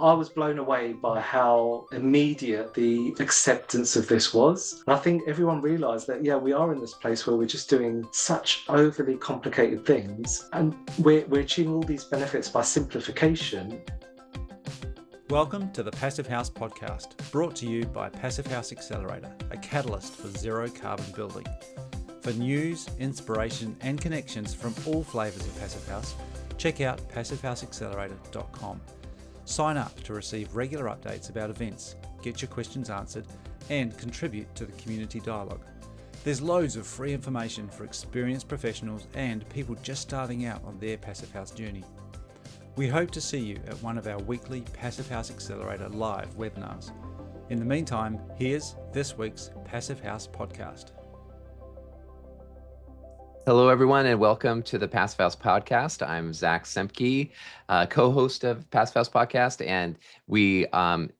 I was blown away by how immediate the acceptance of this was. And I think everyone realised that, yeah, we are in this place where we're just doing such overly complicated things and we're achieving all these benefits by simplification. Welcome to the Passive House podcast, brought to you by Passive House Accelerator, a catalyst for zero carbon building. For news, inspiration, and connections from all flavours of Passive House, check out passivehouseaccelerator.com. Sign up to receive regular updates about events, get your questions answered, and contribute to the community dialogue. There's loads of free information for experienced professionals and people just starting out on their Passive House journey. We hope to see you at one of our weekly Passive House Accelerator live webinars. In the meantime, here's this week's Passive House podcast. Hello, everyone, and welcome to the Passive House podcast. I'm Zach Semke, co-host of Passive House podcast, and we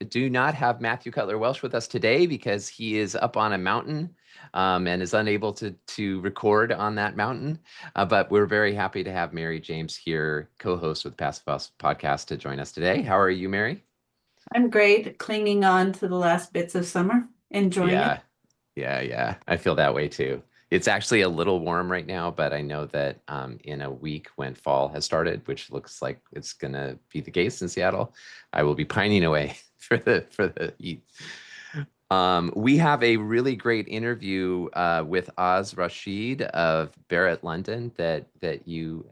do not have Matthew Cutler-Welsh with us today because he is up on a mountain and is unable to record on that mountain. But we're very happy to have Mary James here, co-host with Passive House podcast, to join us today. How are you, Mary? I'm great, clinging on to the last bits of summer, enjoying it. Yeah. I feel that way too. It's actually a little warm right now, but I know that in a week when fall has started, which looks like it's going to be the case in Seattle, I will be pining away for the heat. We have a really great interview with Rashid of Barratt London that you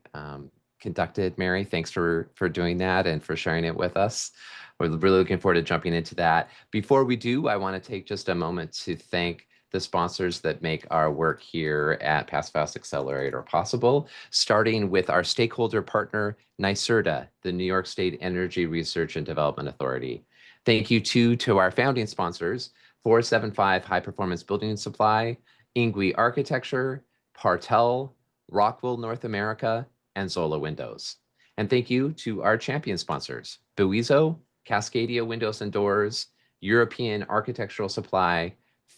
conducted, Mary. Thanks for doing that and for sharing it with us. We're really looking forward to jumping into that. Before we do, I want to take just a moment to thank the sponsors that make our work here at Passive House Accelerator possible, starting with our stakeholder partner, NYSERDA, the New York State Energy Research and Development Authority. Thank you to our founding sponsors, 475 High Performance Building Supply, Ingui Architecture, Partel, Rockwell North America, and Zola Windows. And thank you to our champion sponsors, Buizo, Cascadia Windows and Doors, European Architectural Supply,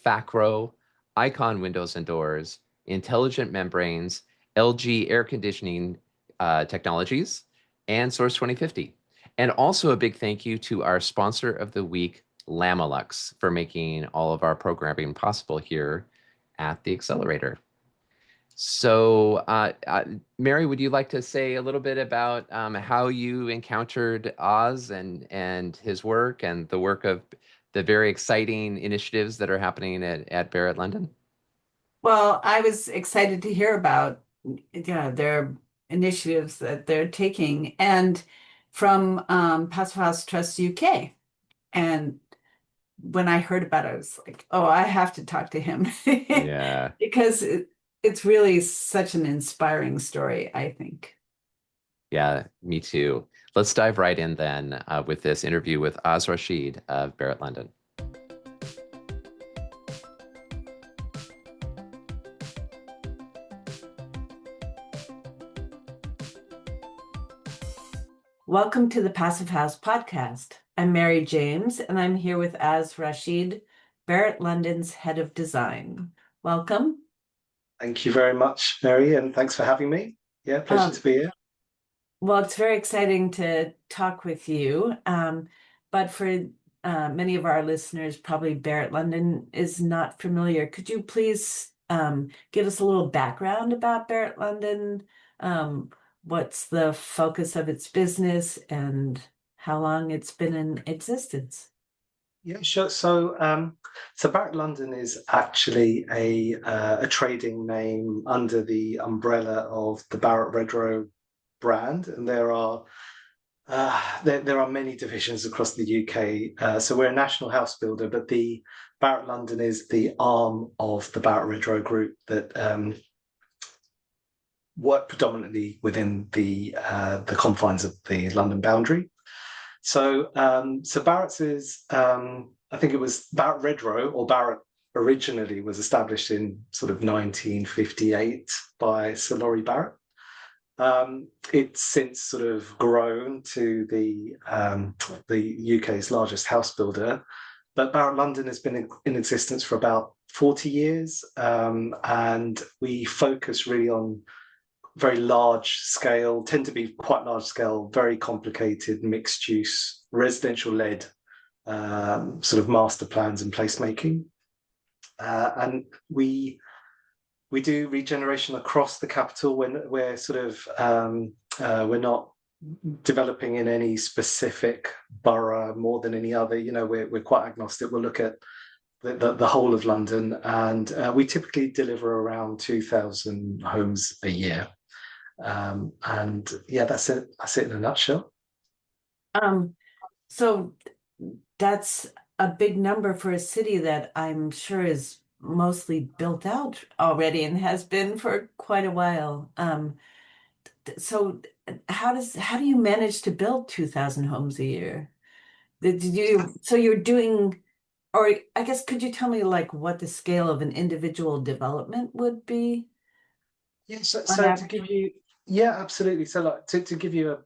Facro, Icon Windows and Doors, Intelligent Membranes, LG Air Conditioning Technologies, and Source 2050. And also a big thank you to our sponsor of the week, Lamelux, for making all of our programming possible here at the Accelerator. So, Mary, would you like to say a little bit about how you encountered Oz and his work and the work of the very exciting initiatives that are happening at Barratt London? Well, I was excited to hear about their initiatives that they're taking, and from Passive House Trust UK. And when I heard about it, I was like, oh, I have to talk to him. Yeah. Because it's really such an inspiring story, I think. Yeah, me too. Let's dive right in then with this interview with Rashid of Barratt London. Welcome to the Passive House podcast. I'm Mary James, and I'm here with Rashid, Barratt London's head of design. Welcome. Thank you very much, Mary, and thanks for having me. Yeah, pleasure to be here. Well, it's very exciting to talk with you, but for many of our listeners, probably Barratt London is not familiar. Could you please give us a little background about Barratt London? What's the focus of its business and how long it's been in existence? Yeah, sure. So Barratt London is actually a trading name under the umbrella of the Barrett Redrow brand, and there are many divisions across the UK. So we're a national house builder, but the Barratt London is the arm of the Barrett Redrow group that work predominantly within the confines of the London boundary. So Barrett's is, I think it was Barrett Redrow, or Barrett originally was established in sort of 1958 by Sir Laurie Barrett. It's since sort of grown to the UK's largest house builder, but Barratt London has been in existence for about 40 years, and we focus really on very large scale, tend to be quite large scale, very complicated mixed use residential-led sort of master plans and placemaking. And we do regeneration across the capital when we're sort of we're not developing in any specific borough more than any other. You know, we're quite agnostic. We'll look at the whole of London, and we typically deliver around 2,000 homes a year. And yeah, that's it. That's it in a nutshell. So that's a big number for a city that I'm sure is mostly built out already and has been for quite a while. So how do you manage to build 2,000 homes a year? So you're doing, or I guess, could you tell me like what the scale of an individual development would be? Yeah, so to give you, yeah, absolutely. So like to give you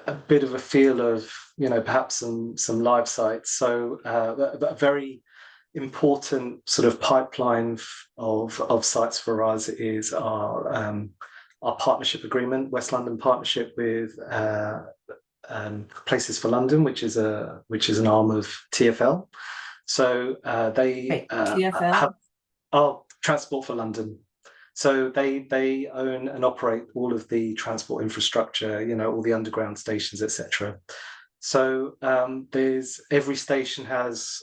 a bit of a feel of, you know, perhaps some live sites. So a very important sort of pipeline of sites for us is our partnership agreement, West London partnership with Places for London, which is an arm of TfL. So they TfL? Transport for London. So they own and operate all of the transport infrastructure, you know, all the underground stations, etc. So every station has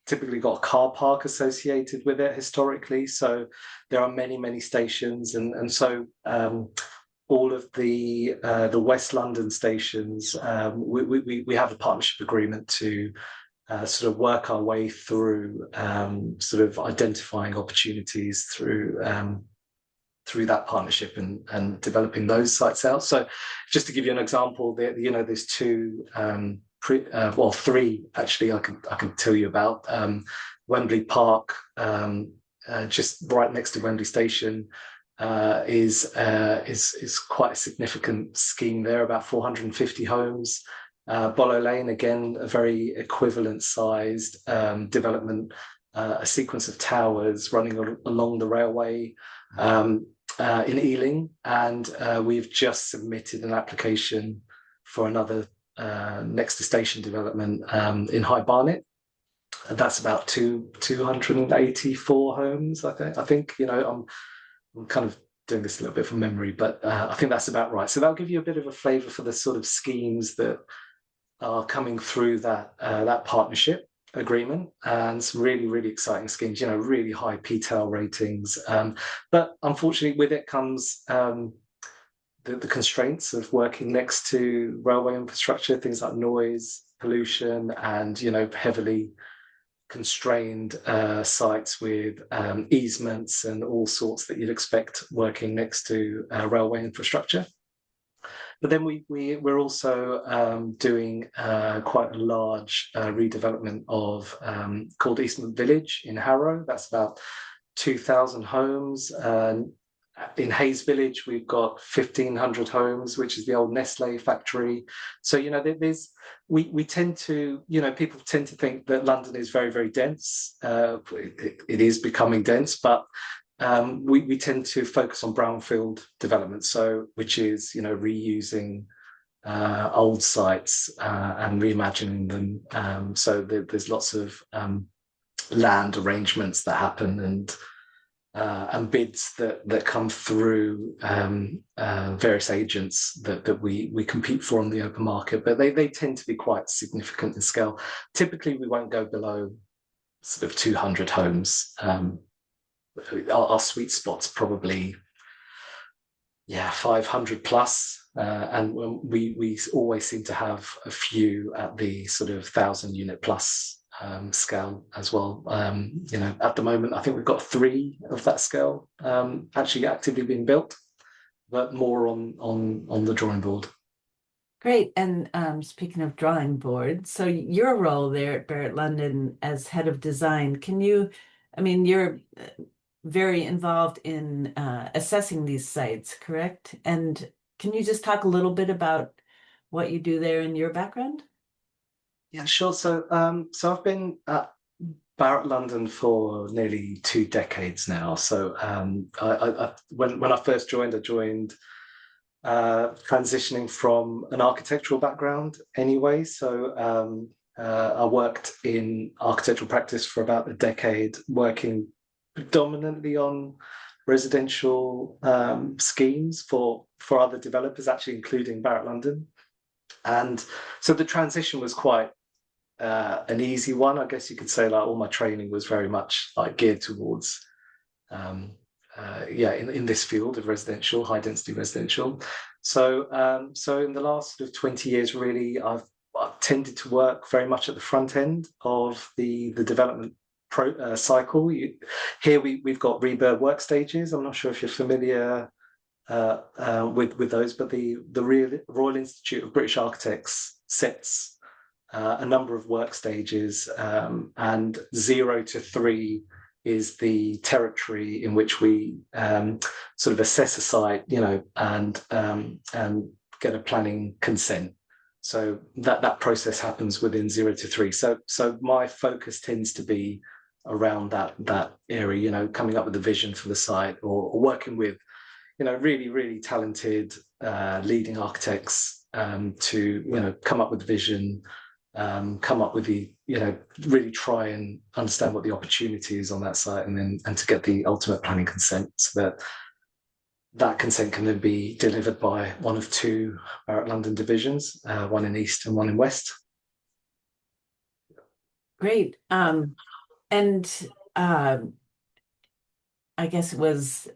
typically got a car park associated with it historically. So there are many stations, and so all of the West London stations, we have a partnership agreement to sort of work our way through sort of identifying opportunities through that partnership and developing those sites out. So just to give you an example, you know, there's three actually I can tell you about. Wembley Park, just right next to Wembley Station, is quite a significant scheme there, about 450 homes. Bollow Lane, again, a very equivalent sized development, a sequence of towers running along the railway in Ealing, and we've just submitted an application for another next to station development in High Barnet. That's about 284 homes, I think. You know, I'm kind of doing this a little bit from memory, but I think that's about right. So that'll give you a bit of a flavour for the sort of schemes that are coming through that partnership agreement, and some really exciting schemes, you know, really high PTEL ratings. But unfortunately, with it comes the constraints of working next to railway infrastructure, things like noise, pollution, and, you know, heavily constrained sites with easements and all sorts that you'd expect working next to railway infrastructure. But then we're also doing quite a large redevelopment of called Eastman Village in Harrow. That's about 2,000 homes. In Hayes Village, we've got 1,500 homes, which is the old Nestle factory. So, you know, we tend to, you know, people tend to think that London is very dense. It is becoming dense, but we tend to focus on brownfield development, so which is, you know, reusing old sites and reimagining them. So there's lots of land arrangements that happen, and bids that come through various agents that we compete for on the open market, but they tend to be quite significant in scale. Typically, we won't go below sort of 200 homes. Our sweet spot's probably 500 plus, and we always seem to have a few at the sort of 1,000 unit plus scale as well. You know, at the moment, I think we've got 3 of that scale actually actively being built, but more on the drawing board. Great. And speaking of drawing board, so your role there at Barratt London as head of design, you're very involved in assessing these sites, correct? And can you just talk a little bit about what you do there in your background? Yeah, sure. So I've been at Barratt London for nearly 2 decades now. So when I first joined, I joined transitioning from an architectural background anyway. So I worked in architectural practice for about a decade, working predominantly on residential schemes for other developers, actually including Barratt London. And so the transition was quite an easy one. I guess you could say like all my training was very much like geared towards in this field of residential, high density residential. So so in the last sort of 20 years, really, I've tended to work very much at the front end of the development cycle. Here we've got rebirth work stages. I'm not sure if you're familiar with those, but the Royal Institute of British Architects sets a number of work stages, and 0 to 3 is the territory in which we sort of assess a site, and get a planning consent. So that process happens within 0 to 3. So my focus tends to be around that area, coming up with a vision for the site, or working with, really, really talented leading architects to, come up with vision, come up with the, really try and understand what the opportunity is on that site, and to get the ultimate planning consent, so that consent can then be delivered by one of 2 Barratt London divisions, one in East and one in West. Great. And I guess it was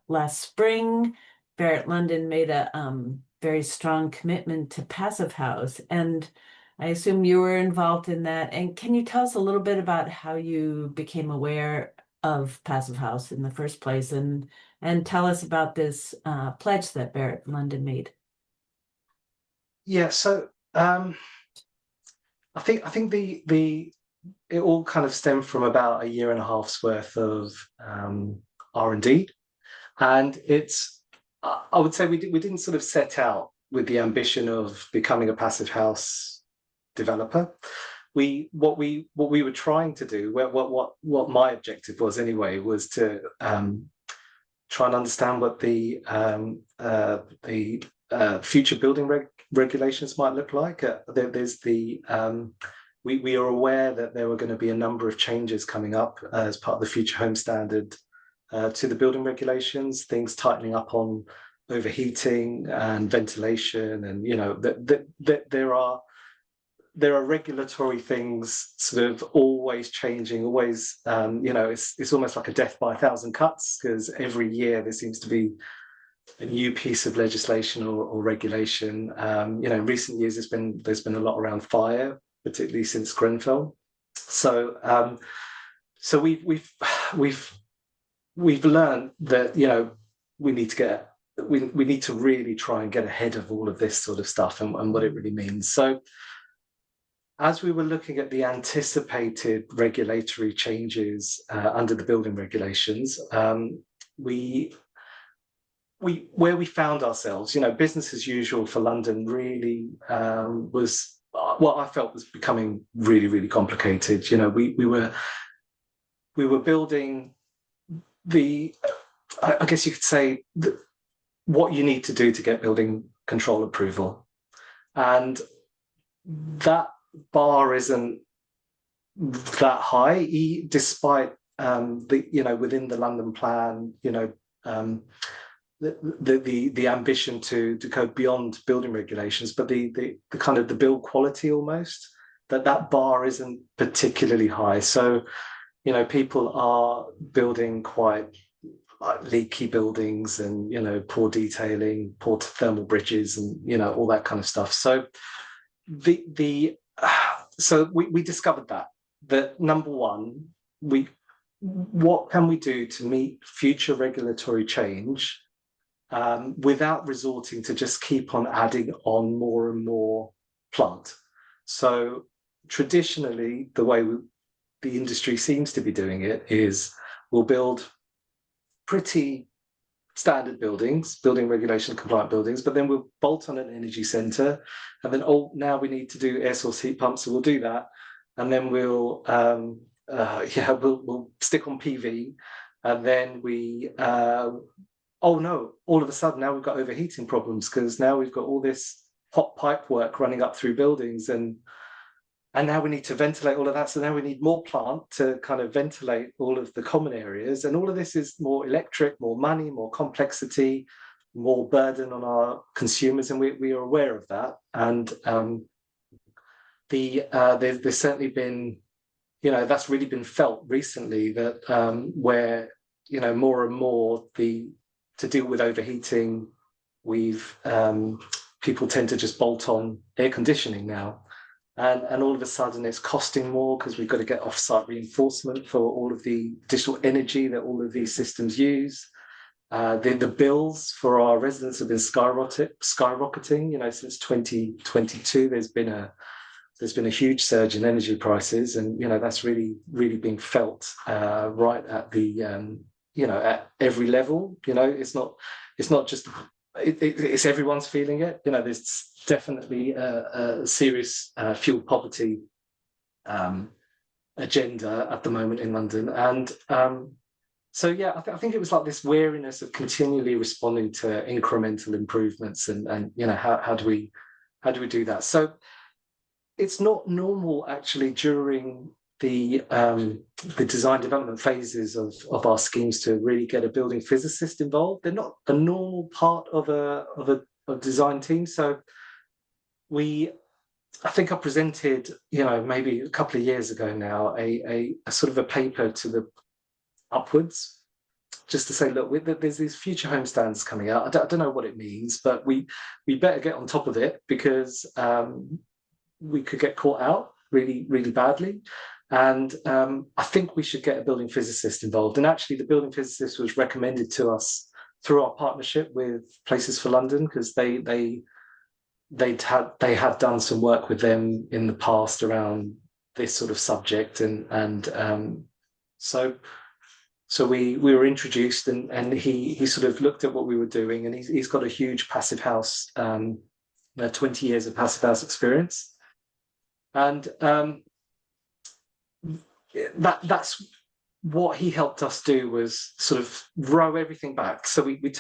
last spring, Barratt London made a very strong commitment to Passive House, and I assume you were involved in that. And can you tell us a little bit about how you became aware of Passive House in the first place, and tell us about this pledge that Barratt London made? Yeah, so I think it all kind of stemmed from about a year and a half's worth of R&D, and it's I would say we didn't sort of set out with the ambition of becoming a Passive House developer. What we were trying to do, what my objective was anyway, was to try and understand what the future building regulations might look like. There's the we are aware that there were going to be a number of changes coming up as part of the Future Home Standard to the building regulations, things tightening up on overheating and ventilation, and there are regulatory things sort of always changing, always, it's almost like a death by 1,000 cuts, because every year there seems to be a new piece of legislation or regulation. In recent years, there's been a lot around fire, particularly since Grenfell. So we've learned that we need to really try and get ahead of all of this sort of stuff and what it really means. So as we were looking at the anticipated regulatory changes under the building regulations, where we found ourselves, business as usual for London really was what I felt was becoming really, really complicated. We were building I guess you could say, what you need to do to get building control approval, and that bar isn't that high, despite within the London plan, the ambition to go beyond building regulations, but the kind of the build quality, almost that bar isn't particularly high. So people are building quite leaky buildings, and poor detailing, poor thermal bridges, and all that kind of stuff. So so we discovered that number one, what can we do to meet future regulatory change without resorting to just keep on adding on more and more plant. So traditionally, the way the industry seems to be doing it is we'll build pretty standard buildings, building regulation compliant buildings, but then we'll bolt on an energy centre, and then now we need to do air source heat pumps, so we'll do that, and then we'll stick on PV, and then oh no, all of a sudden now we've got overheating problems because now we've got all this hot pipe work running up through buildings, and now we need to ventilate all of that. So now we need more plant to kind of ventilate all of the common areas. And all of this is more electric, more money, more complexity, more burden on our consumers. And we are aware of that. And there's certainly been, that's really been felt recently, that where, more and more to deal with overheating, people tend to just bolt on air conditioning now. And all of a sudden it's costing more because we've got to get off-site reinforcement for all of the additional energy that all of these systems use. The bills for our residents have been skyrocketing. Since 2022, there's been a huge surge in energy prices, and that's really being felt right at the at every level. It's not just it's everyone's feeling it. There's definitely a serious fuel poverty agenda at the moment in London, and so yeah, I think it was like this weariness of continually responding to incremental improvements, and how do we do that? So it's not normal actually during the design development phases of our schemes to really get a building physicist involved. They're not a normal part of a design team. So I think I presented, maybe a couple of years ago now, a sort of a paper to the upwards, just to say, look, there's these future home standards coming out. I don't know what it means, but we better get on top of it, because we could get caught out really, really badly. And I think we should get a building physicist involved. And actually, the building physicist was recommended to us through our partnership with Places for London, because they had done some work with them in the past around this sort of subject, and so we were introduced, and he sort of looked at what we were doing, and he's got a huge passive house, 20 years of passive house experience, and that's what he helped us do, was sort of row everything back. So we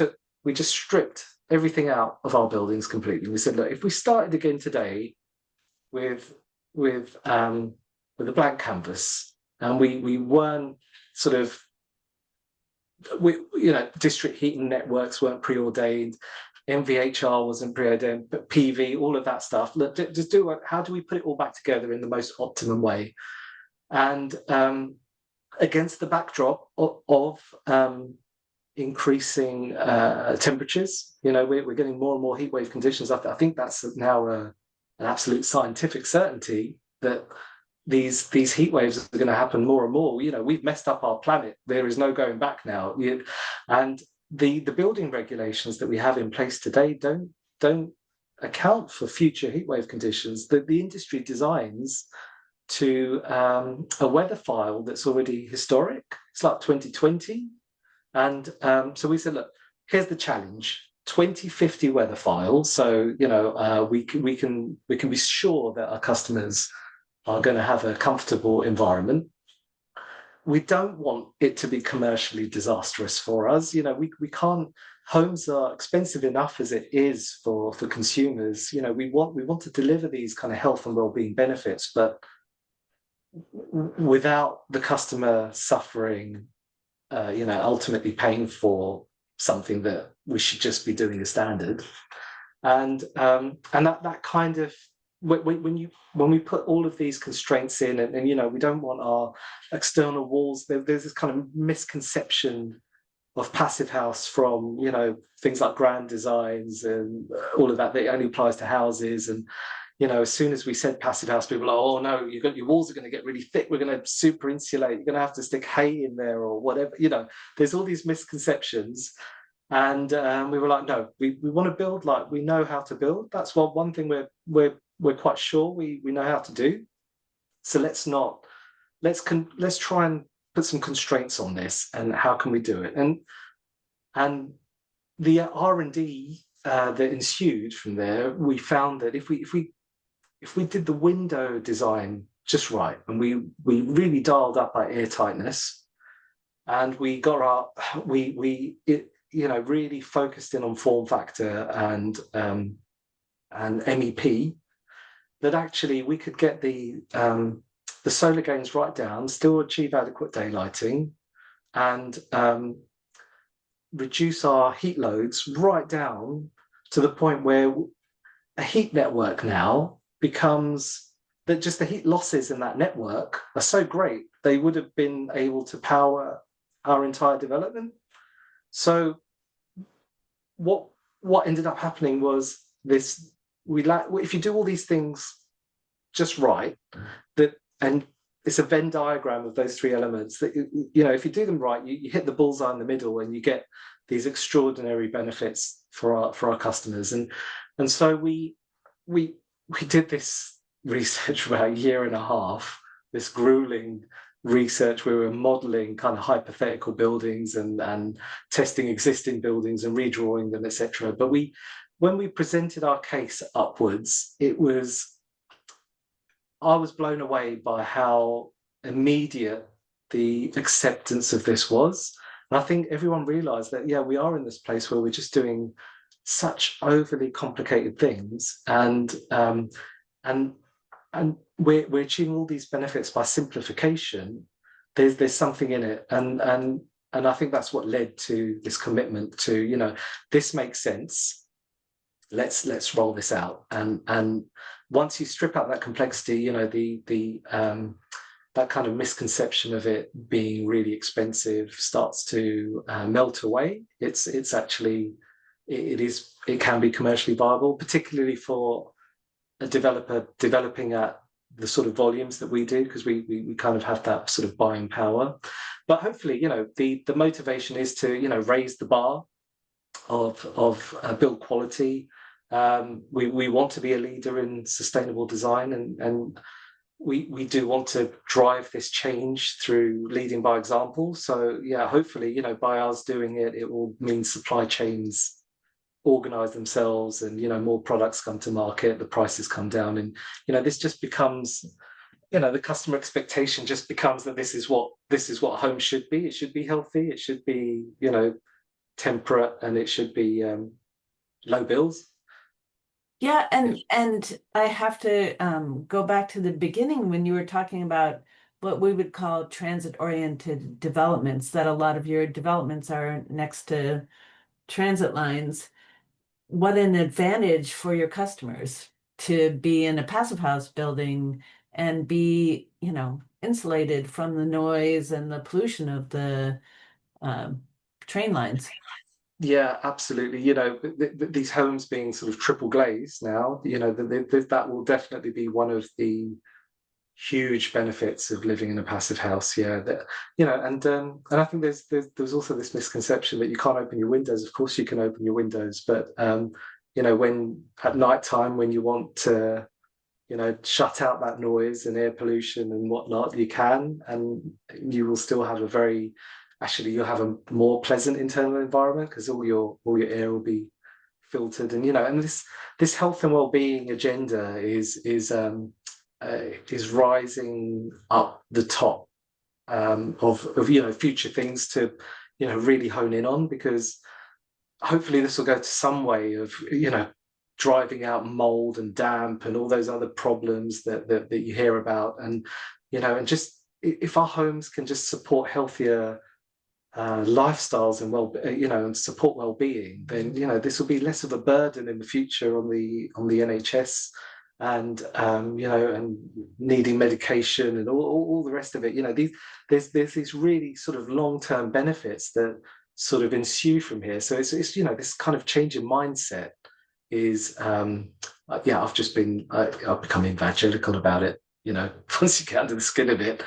just stripped everything out of our buildings completely. We said, look, if we started again today with a blank canvas, and we weren't sort of, district heating networks weren't preordained, MVHR wasn't preordained, but PV, all of that stuff. Look, just how do we put it all back together in the most optimum way? And against the backdrop of increasing temperatures, we're getting more and more heat wave conditions. I think that's now an absolute scientific certainty, that these heat waves are going to happen more and more. We've messed up our planet. There is no going back now. And the building regulations that we have in place today don't account for future heat wave conditions. The industry designs to a weather file that's already historic. It's like 2020. And so we said, look, here's the challenge: 2050 weather files. So we can be sure that our customers are going to have a comfortable environment. We don't want it to be commercially disastrous for us. We can't. Homes are expensive enough as it is for consumers. We want to deliver these kind of health and well-being benefits, but without the customer suffering, ultimately paying for something that we should just be doing as standard. And that kind of, when we put all of these constraints in, and we don't want our external walls, there's this kind of misconception of passive house from things like grand designs and all of that it only applies to houses. And as soon as we said passive house, people are like, oh no, your walls are going to get really thick, we're going to super insulate, you're going to have to stick hay in there or whatever. There's all these misconceptions. And we were like, no, we want to build like we know how to build. That's one thing we're quite sure we know how to do. So let's try and put some constraints on this, and how can we do it? And the R&D that ensued from there, we found that if we did the window design just right, and we really dialed up our airtightness, and we got really focused in on form factor and MEP, that actually we could get the solar gains right down, still achieve adequate daylighting, and reduce our heat loads right down to the point where a heat network now becomes that just the heat losses in that network are so great, they would have been able to power our entire development. So what ended up happening was this, if you do all these things just right, and it's a Venn diagram of those three elements that, if you do them right, you hit the bullseye in the middle and you get these extraordinary benefits for our customers. And so we did this research for about a year and a half, this grueling research where we were modeling kind of hypothetical buildings and testing existing buildings and redrawing them, etc. But when we presented our case upwards, I was blown away by how immediate the acceptance of this was. And I think everyone realized that, we are in this place where we're just doing such overly complicated things, and we're achieving all these benefits by simplification. There's something in it, and I think that's what led to this commitment to, this makes sense. Let's roll this out. And once you strip out that complexity, that kind of misconception of it being really expensive starts to melt away. It's actually, it can be commercially viable, particularly for a developer developing at the sort of volumes that we do, because we kind of have that sort of buying power. But hopefully, the motivation is to, raise the bar of build quality. We want to be a leader in sustainable design, and we do want to drive this change through leading by example. So hopefully, by us doing it, it will mean supply chains organize themselves, and more products come to market, the prices come down, and this just becomes, the customer expectation just becomes that this is what a home should be. It should be healthy, it should be temperate, and it should be low bills. Yeah, and I have to go back to the beginning when you were talking about what we would call transit-oriented developments, that a lot of your developments are next to transit lines. What an advantage for your customers to be in a passive house building and be, insulated from the noise and the pollution of the train lines. Yeah, absolutely. These homes being sort of triple glazed now, that will definitely be one of the huge benefits of living in a passive house. And I think there's also this misconception that you can't open your windows. Of course, you can open your windows, but when at night time, when you want to, shut out that noise and air pollution and whatnot, you can, and you will still have you'll have a more pleasant internal environment, because all your air will be filtered, and this health and well-being agenda is rising up the top of future things to really hone in on, because hopefully this will go to some way of driving out mold and damp and all those other problems that you hear about, and and just if our homes can just support healthier lifestyles and and support well-being, then this will be less of a burden in the future on the NHS, and and needing medication and all the rest of it. There's these really sort of long-term benefits that sort of ensue from here. So it's this kind of change in mindset is I've become evangelical about it. Once you get under the skin of it,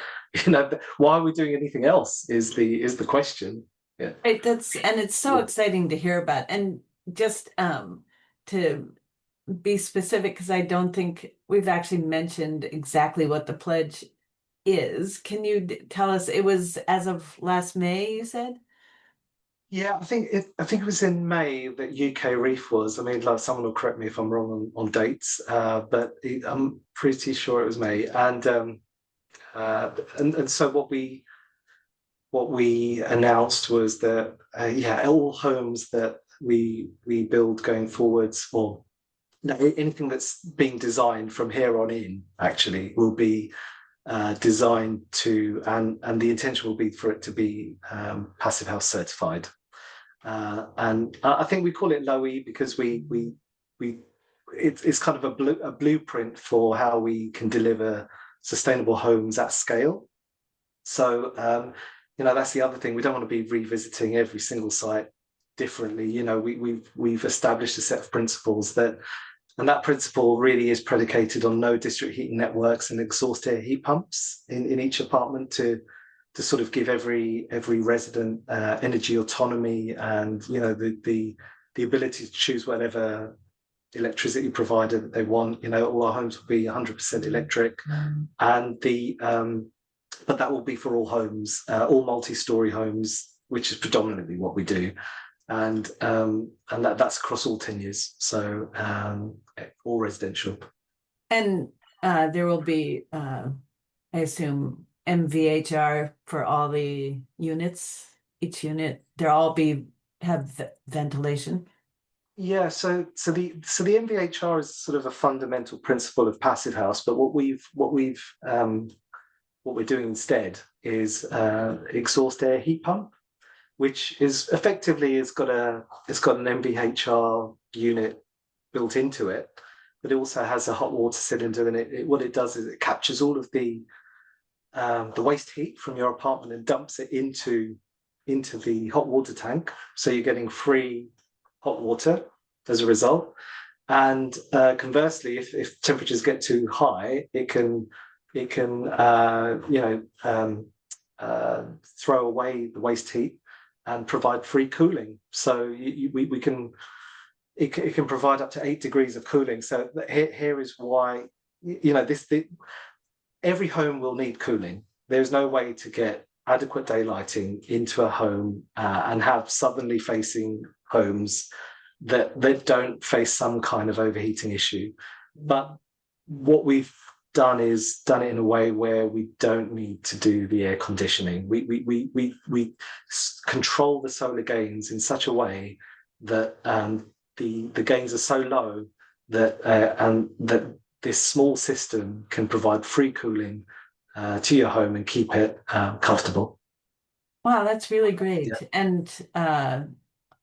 why are we doing anything else is the question. Yeah, right. It's so exciting to hear about. And just to be specific, because I don't think we've actually mentioned exactly what the pledge is. Can you tell us? It was as of last May, you said? Yeah, I think it was in May that UK Reef was. I mean, someone will correct me if I'm wrong on dates, but I'm pretty sure it was May. And so what we what we announced was that all homes that we build going forwards, or no, anything that's being designed from here on in, actually will be designed to, and the intention will be for it to be Passive House certified. And I think we call it low E because it's kind of a blueprint for how we can deliver sustainable homes at scale. So that's the other thing. We don't want to be revisiting every single site differently. We've established a set of principles and that principle really is predicated on no district heating networks and exhaust air heat pumps in each apartment to sort of give every resident energy autonomy and the ability to choose whatever electricity provider that they want. All our homes will be 100% electric, and but that will be for all homes, all multi-story homes, which is predominantly what we do, and that's across all tenures, so all residential. And there will be, I assume, MVHR for all the units. Each unit, they'll all have ventilation. Yeah, so the MVHR is sort of a fundamental principle of Passive House, but what we're doing instead is exhaust air heat pump, which is effectively it's got an MVHR unit built into it, but it also has a hot water cylinder, and what it does is it captures all of the waste heat from your apartment and dumps it into the hot water tank. So you're getting free hot water as a result. And conversely, if temperatures get too high, it can throw away the waste heat and provide free cooling. So it can provide up to 8 degrees of cooling. So here is why every home will need cooling. There's no way to get adequate daylighting into a home and have southerly facing homes that don't face some kind of overheating issue. But what we've done is done it in a way where we don't need to do the air conditioning. We control the solar gains in such a way that the gains are so low that this small system can provide free cooling to your home and keep it comfortable. Wow, that's really great. Yeah. And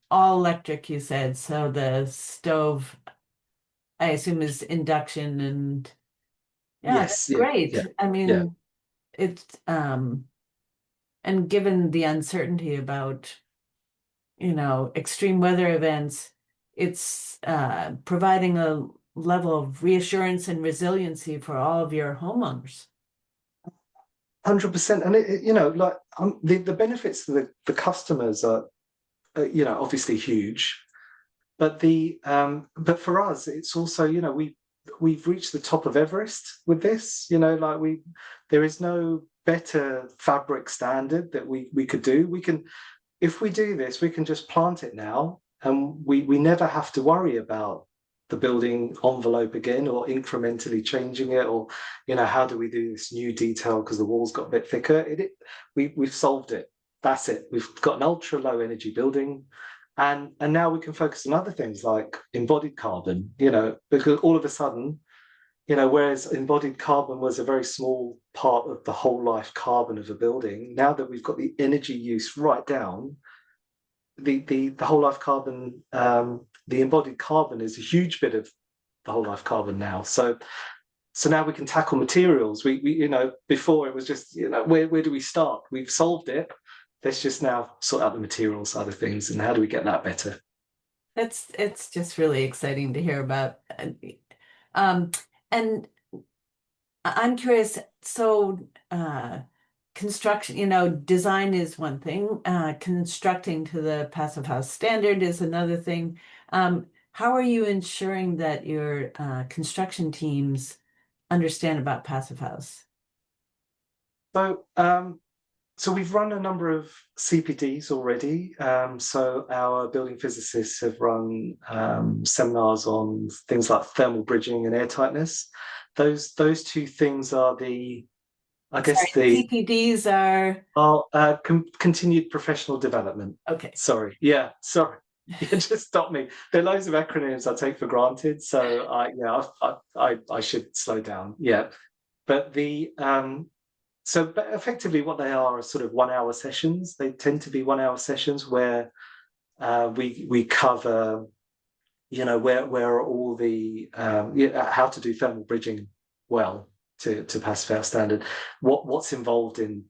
all electric, you said. So the stove, I assume, is induction, and yes, that's great. Yeah. I mean, it's and given the uncertainty about extreme weather events, it's providing a level of reassurance and resiliency for all of your homeowners. 100%, and the benefits to the customers are obviously huge, but but for us it's also we've reached the top of Everest with this. There is no better fabric standard that we could do. If we do this, we can just plant it now, and we never have to worry about the building envelope again, or incrementally changing it, or how do we do this new detail because the walls got a bit thicker. We've solved it. That's it. We've got an ultra low energy building, and now we can focus on other things like embodied carbon, because all of a sudden, whereas embodied carbon was a very small part of the whole life carbon of a building, now that we've got the energy use right down, the whole life carbon, the embodied carbon is a huge bit of the whole life carbon now. So now we can tackle materials. We before it was just where do we start? We've solved it. Let's just now sort out the material side of things, and how do we get that better? It's just really exciting to hear about. And I'm curious. So construction, design is one thing. Constructing to the Passive House standard is another thing. How are you ensuring that your construction teams understand about Passive House? So we've run a number of CPDs already. So our building physicists have run seminars on things like thermal bridging and airtightness. Those two things are I guess Sorry, CPDs are continued professional development. okay. Sorry. Yeah. Sorry. Yeah, just stop me. There are loads of acronyms I take for granted, so I should slow down. Yeah, but but effectively what they are sort of 1 hour sessions. They tend to be 1 hour sessions where we cover, where are all the how to do thermal bridging well to passive house standard, what's involved in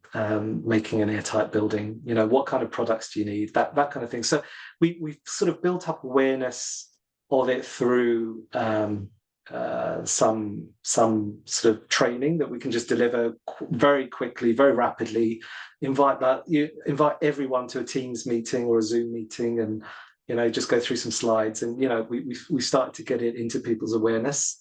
making an airtight building, what kind of products do you need, that kind of thing. So we've sort of built up awareness of it through some sort of training that we can just deliver very quickly, very rapidly. Invite everyone to a Teams meeting or a Zoom meeting, and just go through some slides, and we started to get it into people's awareness.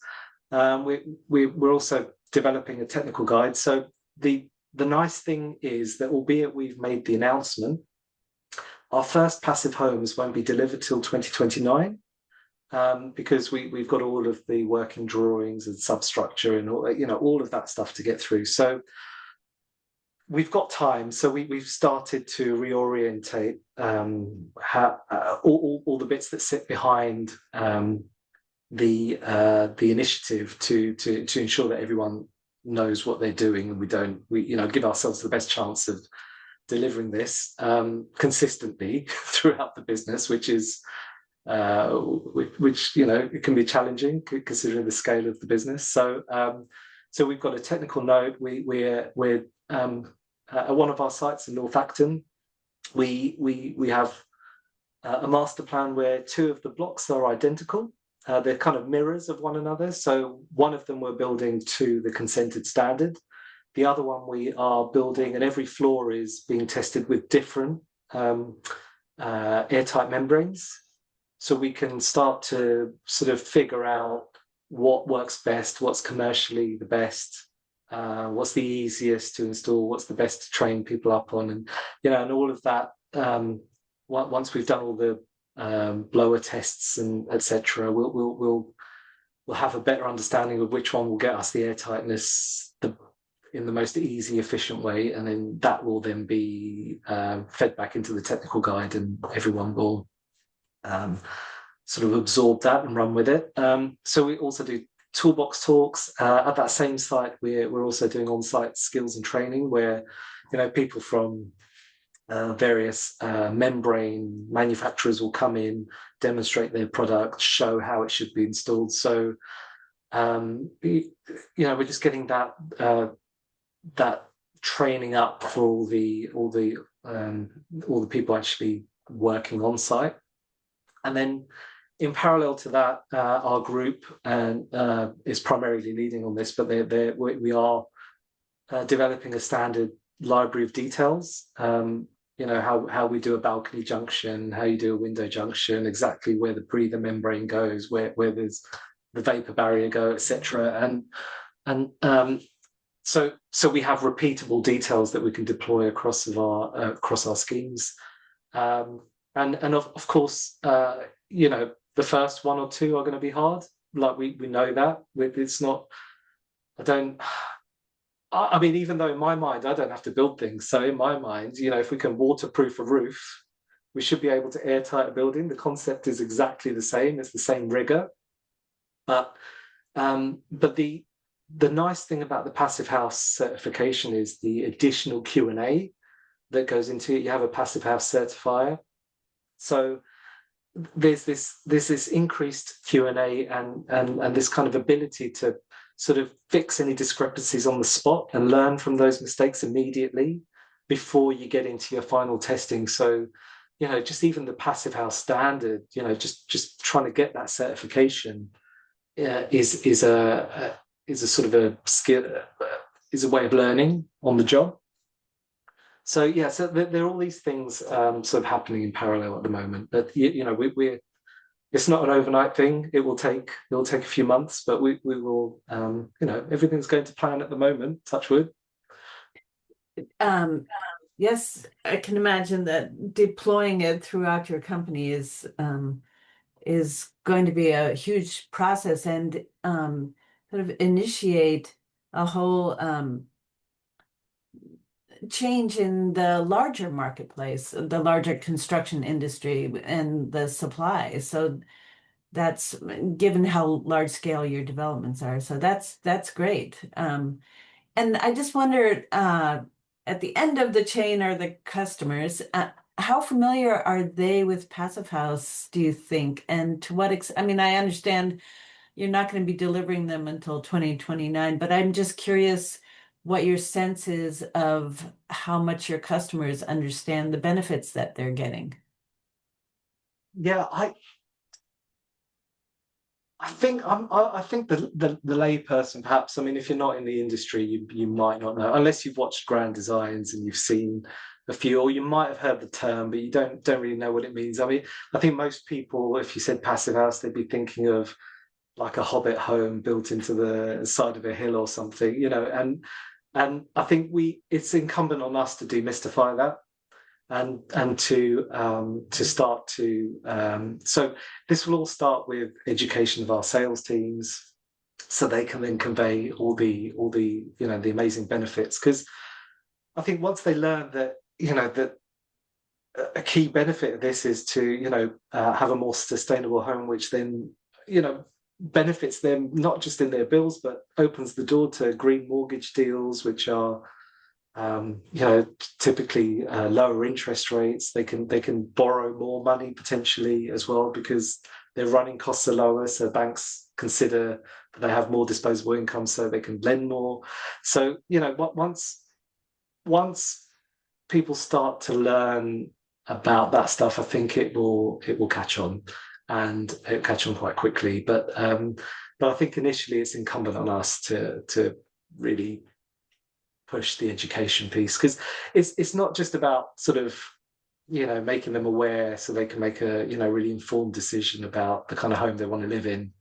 We're also developing a technical guide. So the nice thing is that, albeit we've made the announcement, our first passive homes won't be delivered till 2029, because we've got all of the working drawings and substructure and all of that stuff to get through. So we've got time. So we've started to reorientate all the bits that sit behind the initiative to ensure that everyone knows what they're doing, and we give ourselves the best chance of delivering this consistently throughout the business, which is it can be challenging considering the scale of the business. So we've got a technical note. We're at one of our sites in North Acton. We have a master plan where 2 of the blocks are identical. They're kind of mirrors of one another. So one of them we're building to the consented standard. The other one we are building, and every floor is being tested with different airtight membranes. So we can start to sort of figure out what works best, what's commercially the best, what's the easiest to install, what's the best to train people up on, and and all of that. Once we've done all the blower tests and etc., we'll have a better understanding of which one will get us the airtightness in the most easy, efficient way, and then that will then be fed back into the technical guide, and everyone will sort of absorb that and run with it. So we also do toolbox talks at that same site. We're also doing on-site skills and training where people from various membrane manufacturers will come in, demonstrate their product, show how it should be installed. So we're just getting that training up for all the people actually working on site. And then in parallel to that, our group is primarily leading on this, but we are developing a standard library of details. How we do a balcony junction, how you do a window junction, exactly where the breather membrane goes, where there's the vapor barrier go, etc. So we have repeatable details that we can deploy across our schemes. And of course, the first 1 or 2 are going to be hard. Like we know that. It's not. I mean, even though in my mind I don't have to build things. So in my mind, if we can waterproof a roof, we should be able to airtight a building. The concept is exactly the same. It's the same rigor. But the nice thing about the Passive House certification is the additional Q&A that goes into it. You have a Passive House certifier. So there's this increased Q&A and this kind of ability to sort of fix any discrepancies on the spot and learn from those mistakes immediately before you get into your final testing. So, just even the Passive House standard, just trying to get that certification is a sort of a skill, is a way of learning on the job. So so there are all these things sort of happening in parallel at the moment. But it's not an overnight thing. It will take a few months, but we will. Everything's going to plan at the moment. Touch wood. Yes, I can imagine that deploying it throughout your company is going to be a huge process and sort of initiate a whole change in the larger marketplace, the larger construction industry and the supply. So that's given how large scale your developments are. So that's great. And I just wondered, at the end of the chain are the customers. How familiar are they with Passive House, do you think? And to what extent? I mean, I understand you're not going to be delivering them until 2029, but I'm just curious what your sense is of how much your customers understand the benefits that they're getting. Yeah, I think the lay person, perhaps. I mean, if you're not in the industry, you might not know, unless you've watched Grand Designs and you've seen a few, or you might have heard the term, but you don't really know what it means. I mean, I think most people, if you said Passive House, they'd be thinking of like a hobbit home built into the side of a hill or something, and I think it's incumbent on us to demystify that and to start to so this will all start with education of our sales teams, so they can then convey all the the amazing benefits, because I think once they learn that that a key benefit of this is to have a more sustainable home, which then benefits them not just in their bills but opens the door to green mortgage deals, which are typically lower interest rates. They can borrow more money potentially as well, because their running costs are lower. So banks consider that they have more disposable income, so they can lend more. So once people start to learn about that stuff, I think it will catch on, and it'll catch on quite quickly. But I think initially it's incumbent on us to really push the education piece, because it's not just about sort of making them aware so they can make a really informed decision about the kind of home they want to live in.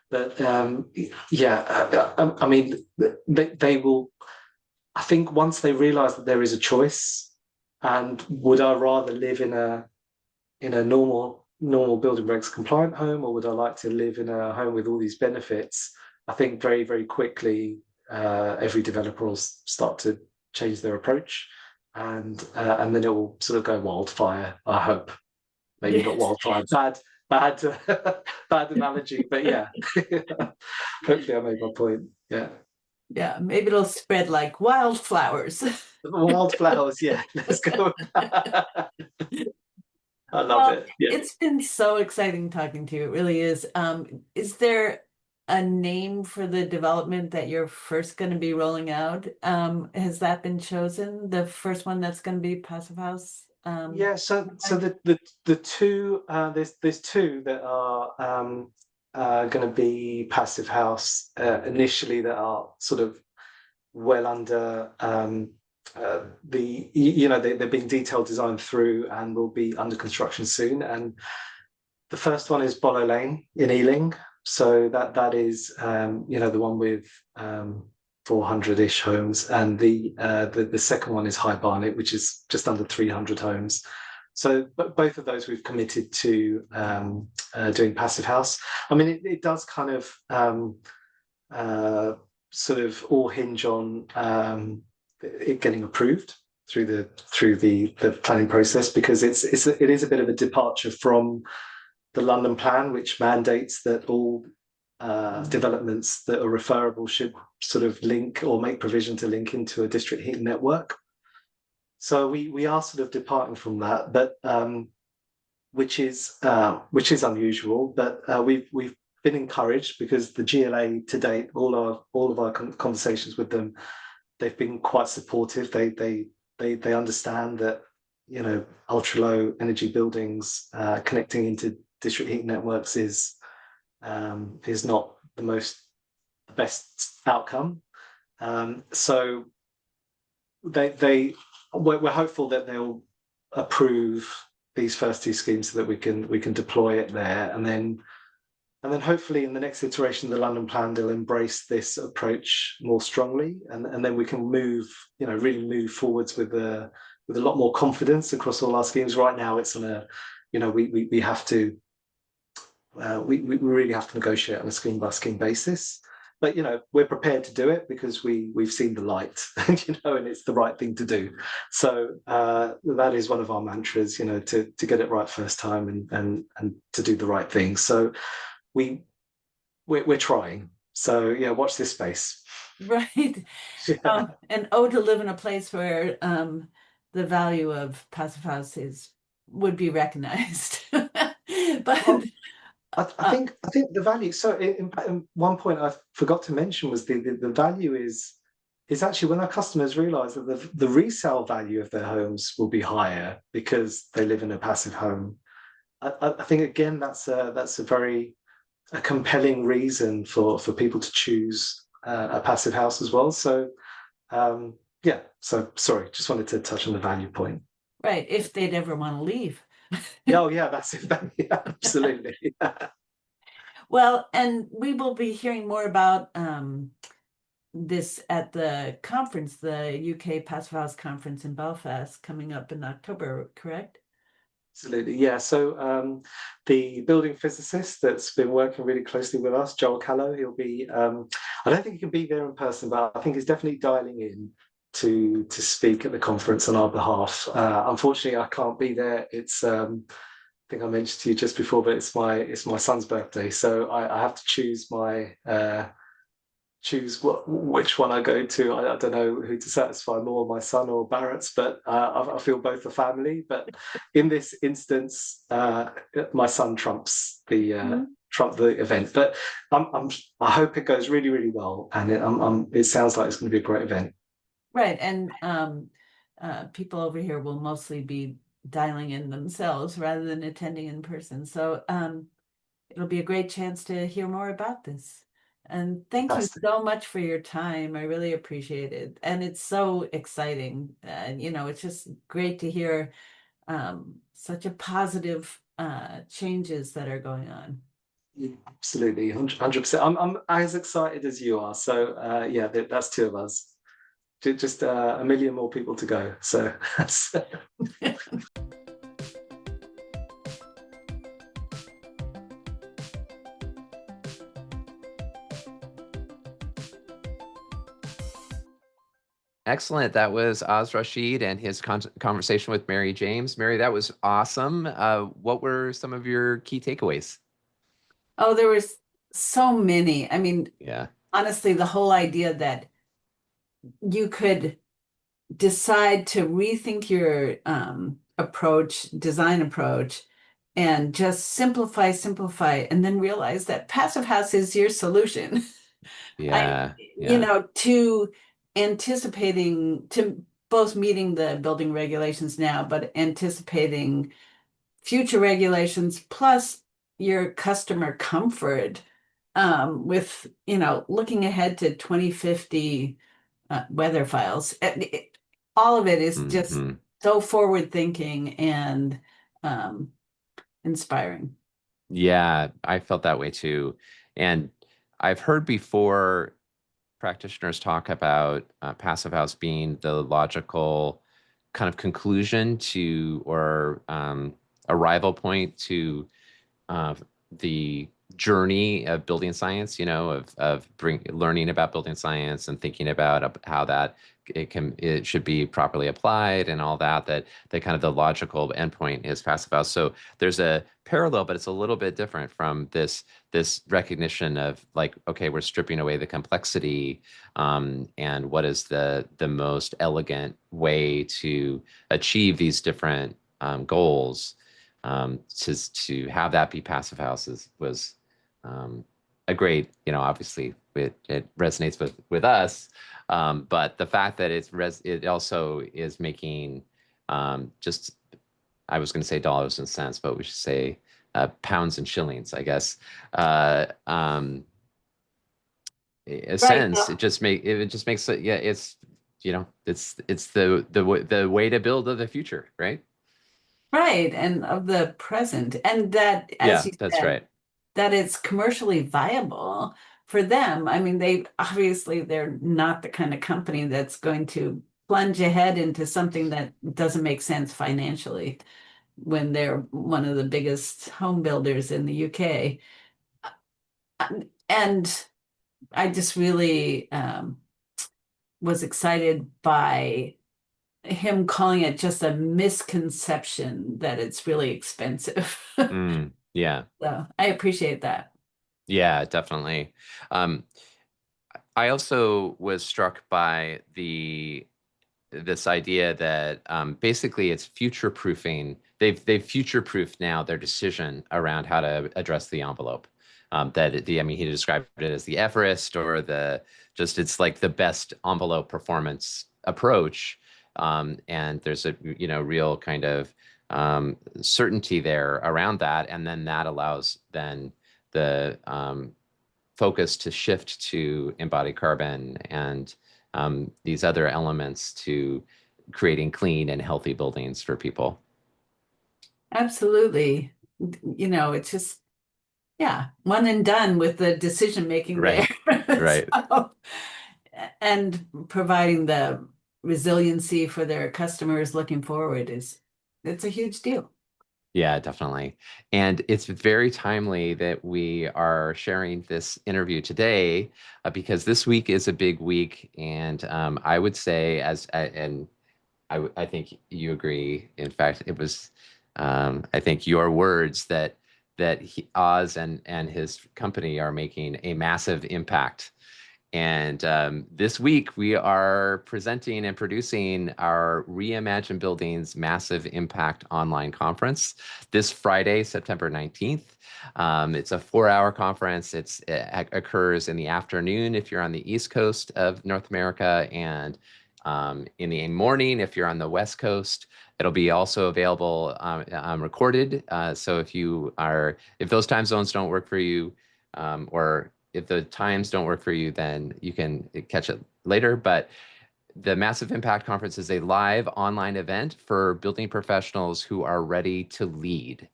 But I mean, they will, I think, once they realize that there is a choice, and would I rather live in a normal building regs compliant home, or would I like to live in a home with all these benefits, I think very, very quickly every developer will start to change their approach, and then it will sort of go wildfire, I hope. Maybe Yes. not wildfire, bad bad analogy, but yeah. Hopefully I made my point. Yeah, maybe it'll spread like wildflowers. Wildflowers, yeah. Let's go with that. I love Well, it. Yeah. it's been so exciting talking to you. It really is. Is there a name for the development that you're first going to be rolling out? Has that been chosen? The first one that's going to be Passive House? Yeah, so the two there's two that are going to be Passive House initially, that are sort of well under they're being detailed designed through and will be under construction soon. And the first one is Bollow Lane in Ealing, so that is the one with 400-ish homes, and the second one is High Barnet, which is just under 300 homes. So but both of those we've committed to doing Passive House. I mean, it does kind of sort of all hinge on it getting approved through the planning process, because it is a bit of a departure from the London plan, which mandates that all developments that are referable should sort of link or make provision to link into a district heating network. So we are sort of departing from that, but which is unusual. But we've been encouraged, because the GLA to date, all of our conversations with them, they've been quite supportive. They understand that ultra low energy buildings connecting into district heating networks is not the best outcome. So we're hopeful that they'll approve these first two schemes so that we can deploy it there, and then hopefully in the next iteration of the London plan they'll embrace this approach more strongly, and then we can really move forwards with a lot more confidence across all our schemes. Right now it's on a we have to we really have to negotiate on a scheme by scheme basis, but we're prepared to do it because we've seen the light, and it's the right thing to do. So that is one of our mantras, to get it right first time, and to do the right thing. So we're trying. So yeah, watch this space. Right. Yeah. And to live in a place where the value of passive houses would be recognized. But Well, I think the value. So in one point I forgot to mention was the value is actually when our customers realise that the resale value of their homes will be higher because they live in a passive home. I think again that's a very compelling reason for people to choose a passive house as well. So yeah. So sorry, just wanted to touch on the value point. right, if they'd ever want to leave. Yeah, oh yeah, that's it. Yeah, absolutely. Well, and we will be hearing more about this at the conference, the UK Passive House Conference in Belfast, coming up in October, correct? Absolutely, yeah. So the building physicist that's been working really closely with us, Joel Callow, he'll be. I don't think he can be there in person, but I think he's definitely dialing in to speak at the conference on our behalf. Unfortunately, I can't be there. It's I think I mentioned to you just before, but it's my son's birthday, so I have to choose which one I go to. I don't know who to satisfy more, my son or Barrett's, but I feel both a family. But in this instance, my son trumps the event. But I hope it goes really, really well, and it sounds like it's going to be a great event. Right, and people over here will mostly be dialing in themselves rather than attending in person. So it'll be a great chance to hear more about this. And thank you Fantastic. so much for your time. I really appreciate it. And it's so exciting. It's just great to hear such a positive changes that are going on. Yeah, absolutely, 100%. I'm as excited as you are. So yeah, that's two of us. Just a million more people to go. So that's. Excellent. That was Rashid and his conversation with Mary James. Mary, that was awesome. What were some of your key takeaways? Oh, there was so many. I mean, Yeah. honestly, the whole idea that you could decide to rethink your design approach, and just simplify, and then realize that passive house is your solution. Yeah. Yeah. To both meeting the building regulations now, but anticipating future regulations, plus your customer comfort, with, looking ahead to 2050 weather files. All of it is just hmm so forward thinking and inspiring. Yeah, I felt that way too. And I've heard before practitioners talk about passive house being the logical kind of conclusion to, or arrival point to uh, the journey of building science, learning about building science and thinking about how that it should be properly applied and all that kind of the logical endpoint is passive house. So there's a parallel, but it's a little bit different from this recognition of like, okay, we're stripping away the complexity, and what is the most elegant way to achieve these different goals. To have that be passive houses was a great, obviously it resonates with us, but the fact that it also is making just, I was going to say dollars and cents, but we should say pounds and shillings, I guess. A Right. sense, it just makes it, yeah, it's it's the way to build the future, right? Right. And of the present. And that, as Yeah, you that's said, right. that it's commercially viable for them. I mean, they're not the kind of company that's going to plunge ahead into something that doesn't make sense financially when they're one of the biggest home builders in the UK. And I just really was excited by him calling it just a misconception that it's really expensive. Yeah. So I appreciate that. Yeah, definitely. I also was struck by this idea that basically it's future proofing. They've future proofed now their decision around how to address the envelope. I mean, he described it as the Everest or it's like the best envelope performance approach. And there's a real kind of certainty there around that, and then that allows then the focus to shift to embodied carbon and these other elements to creating clean and healthy buildings for people. Absolutely. It's just, yeah, one and done with the decision making there. Right, right. So, and providing the resiliency for their customers looking forward it's a huge deal. Yeah, definitely. And it's very timely that we are sharing this interview today because this week is a big week. And I would say, I think you agree. In fact, it was, I think your words that Oz and his company are making a massive impact. And this week we are presenting and producing our Reimagine Buildings Massive Impact Online Conference this Friday, September 19th. It's a 4-hour conference. It occurs in the afternoon if you're on the East Coast of North America, and in the morning if you're on the West Coast. It'll be also available recorded. So if those time zones don't work for you, or if the times don't work for you, then you can catch it later. But the Massive Impact Conference is a live online event for building professionals who are ready to lead.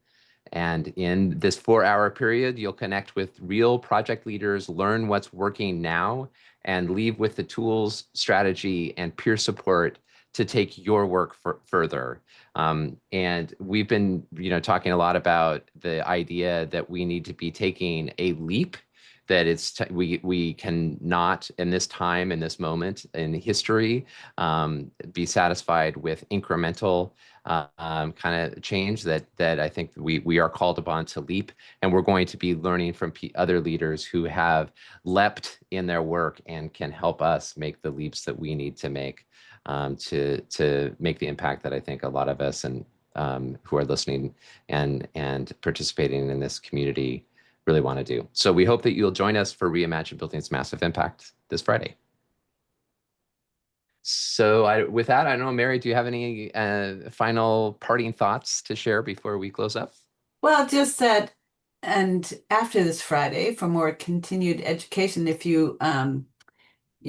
And in this 4-hour period, you'll connect with real project leaders, learn what's working now, and leave with the tools, strategy, and peer support to take your work further. And we've been, talking a lot about the idea that we need to be taking a leap, that we cannot in this time, in this moment in history, be satisfied with incremental kind of change. That I think we are called upon to leap, and we're going to be learning from other leaders who have leapt in their work and can help us make the leaps that we need to make to make the impact that I think a lot of us and who are listening and participating in this community really want to do. So we hope that you'll join us for Reimagine Buildings Massive Impact this Friday. So with that, I don't know, Mary, do you have any final parting thoughts to share before we close up? Well, just that, and after this Friday, for more continued education, if you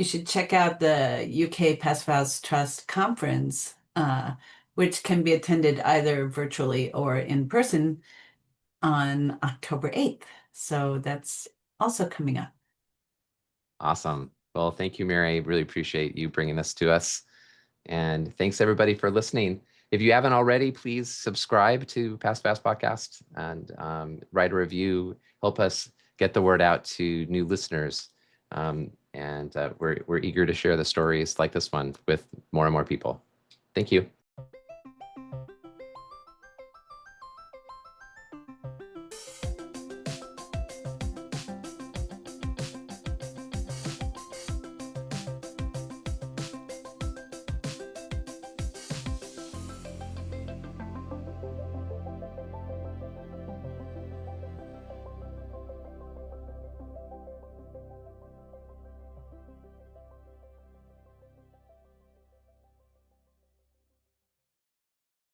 should check out the UK Passive House Trust Conference, which can be attended either virtually or in person on October 8th. So that's also coming up. Awesome. Well, thank you, Mary. I really appreciate you bringing this to us. And thanks everybody for listening. If you haven't already, please subscribe to Passive House Podcast and write a review. Help us get the word out to new listeners. And we're eager to share the stories like this one with more and more people. Thank you.